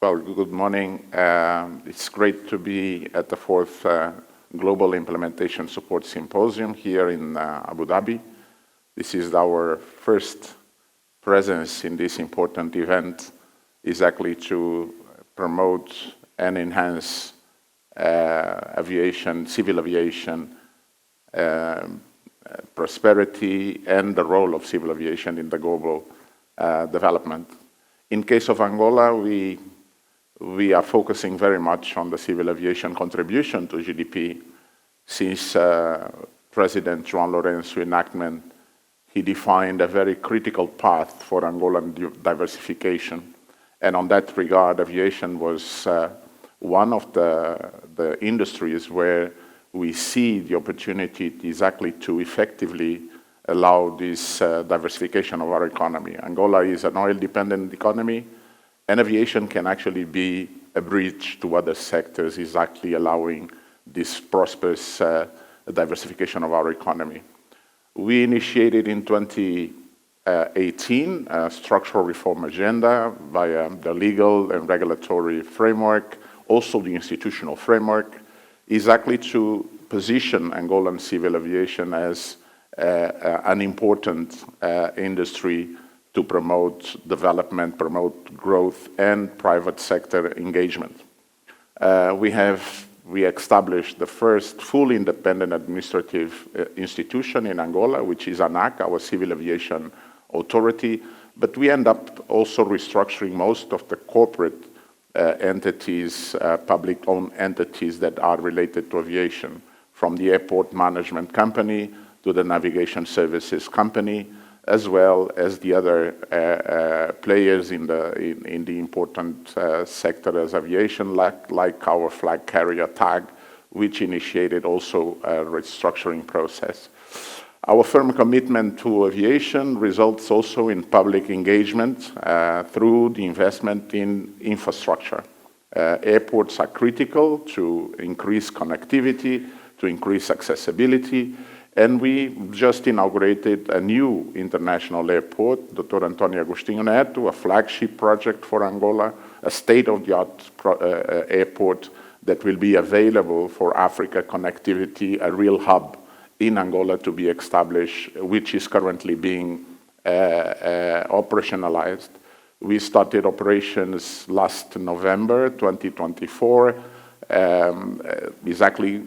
Well, good morning. It's great to be at the fourth Global Implementation Support Symposium here in Abu Dhabi. This is our first presence in this important event, exactly to promote and enhance aviation, civil aviation, prosperity, and the role of civil aviation in the global development. In case of Angola, we are focusing very much on the civil aviation contribution to GDP. Since President João Lourenço enactment, he defined a very critical path for Angolan diversification. And on that regard, aviation was one of the industries where we see the opportunity exactly to effectively allow this diversification of our economy. Angola is an oil-dependent economy, and aviation can actually be a bridge to other sectors, exactly allowing this prosperous diversification of our economy. We initiated in 2018 a structural reform agenda via the legal and regulatory framework, also the institutional framework, exactly to position Angolan civil aviation as an important industry to promote development, promote growth, and private sector engagement. We established the first fully independent administrative institution in Angola, which is ANAC, our civil aviation authority, but we end up also restructuring most of the corporate entities, public-owned entities that are related to aviation, from the airport management company to the navigation services company, as well as the other players in the important sector as aviation, like our flag carrier TAG, which initiated also a restructuring process. Our firm commitment to aviation results also in public engagement through the investment in infrastructure. Airports are critical to increase connectivity, to increase accessibility, and we just inaugurated a new international airport, Dr. António Agostinho Neto, a flagship project for Angola, a state-of-the-art airport that will be available for Africa connectivity, a real hub in Angola to be established, which is currently being operationalized. We started operations last November 2024, exactly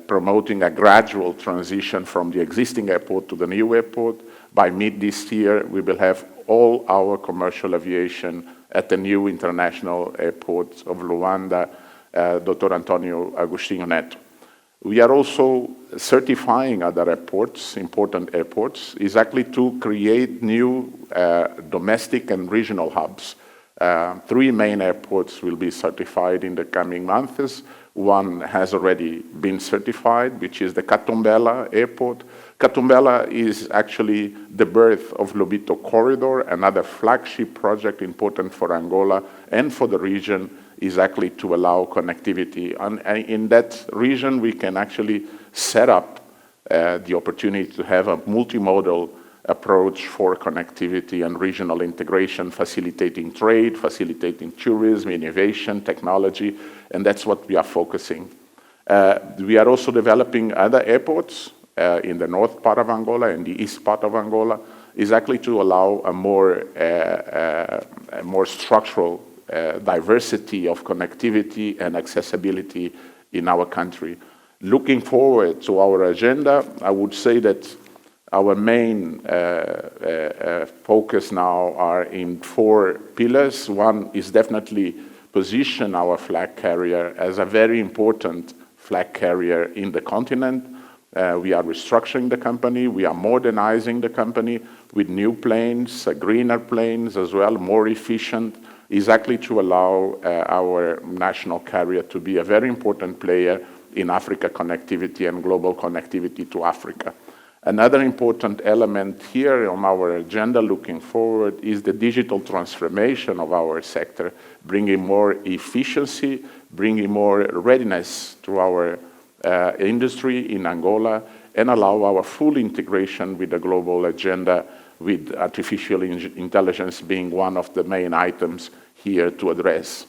promoting a gradual transition from the existing airport to the new airport. By mid this year, we will have all our commercial aviation at the new international airport of Luanda, Dr. António Agostinho Neto. We are also certifying other airports, important airports, exactly to create new domestic and regional hubs. 3 main airports will be certified in the coming months. One has already been certified, which is the Catumbela airport. Catumbela is actually the birth of Lobito Corridor, another flagship project important for Angola and for the region, exactly to allow connectivity. And in that region, we can actually set up the opportunity to have a multimodal approach for connectivity and regional integration, facilitating trade, facilitating tourism, innovation, technology, and that's what we are focusing. We are also developing other airports in the north part of Angola and the east part of Angola, exactly to allow a more structural diversity of connectivity and accessibility in our country. Looking forward to our agenda, I would say that our main focus now are in 4 pillars. One is definitely position our flag carrier as a very important flag carrier in the continent. We are restructuring the company. We are modernizing the company with new planes, greener planes as well, more efficient, exactly to allow our national carrier to be a very important player in Africa connectivity and global connectivity to Africa. Another important element here on our agenda looking forward is the digital transformation of our sector, bringing more efficiency, bringing more readiness to our industry in Angola, and allow our full integration with the global agenda, with artificial intelligence being one of the main items here to address.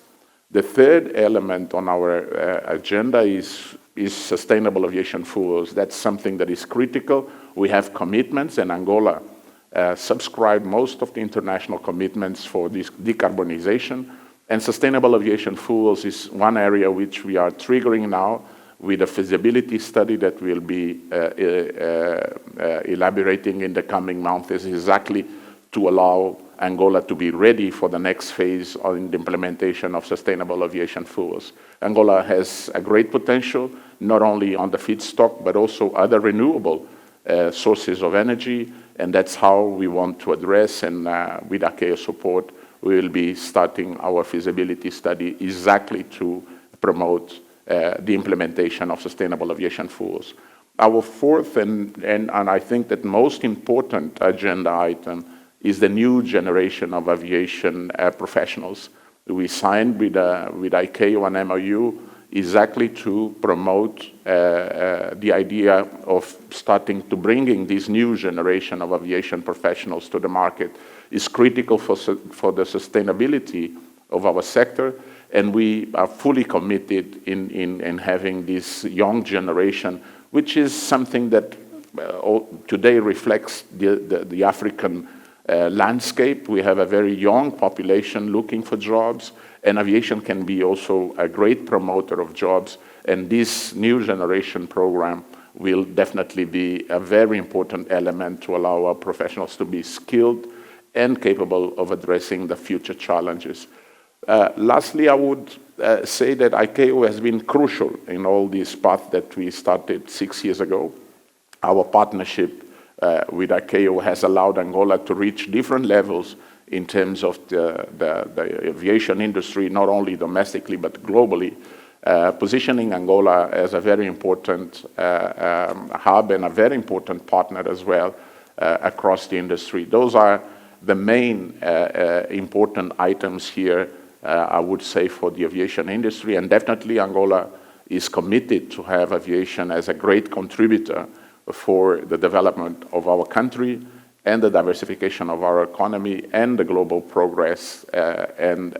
The third element on our agenda is sustainable aviation fuels. That's something that is critical. We have commitments, and Angola subscribed most of the international commitments for this decarbonization. And sustainable aviation fuels is one area which we are triggering now with a feasibility study that we'll be elaborating in the coming months, is exactly to allow Angola to be ready for the next phase on the implementation of sustainable aviation fuels. Angola has a great potential, not only on the feedstock, but also other renewable sources of energy, and that's how we want to address, and with ACAO support, we will be starting our feasibility study exactly to promote the implementation of sustainable aviation fuels. Our fourth and I think that most important agenda item is the new generation of aviation professionals. We signed with ICAO an MOU exactly to promote the idea of starting to bringing this new generation of aviation professionals to the market is critical for the sustainability of our sector, and we are fully committed in having this young generation, which is something that today reflects the African landscape. We have a very young population looking for jobs, and aviation can be also a great promoter of jobs, and this new generation program will definitely be a very important element to allow our professionals to be skilled and capable of addressing the future challenges. Lastly, I would say that ICAO has been crucial in all this path that we started 6 years ago. Our partnership with ICAO has allowed Angola to reach different levels in terms of the aviation industry, not only domestically but globally, positioning Angola as a very important hub and a very important partner as well across the industry. Those are the main important items here, I would say, for the aviation industry, and definitely Angola is committed to have aviation as a great contributor for the development of our country and the diversification of our economy and the global progress and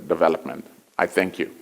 development. I thank you.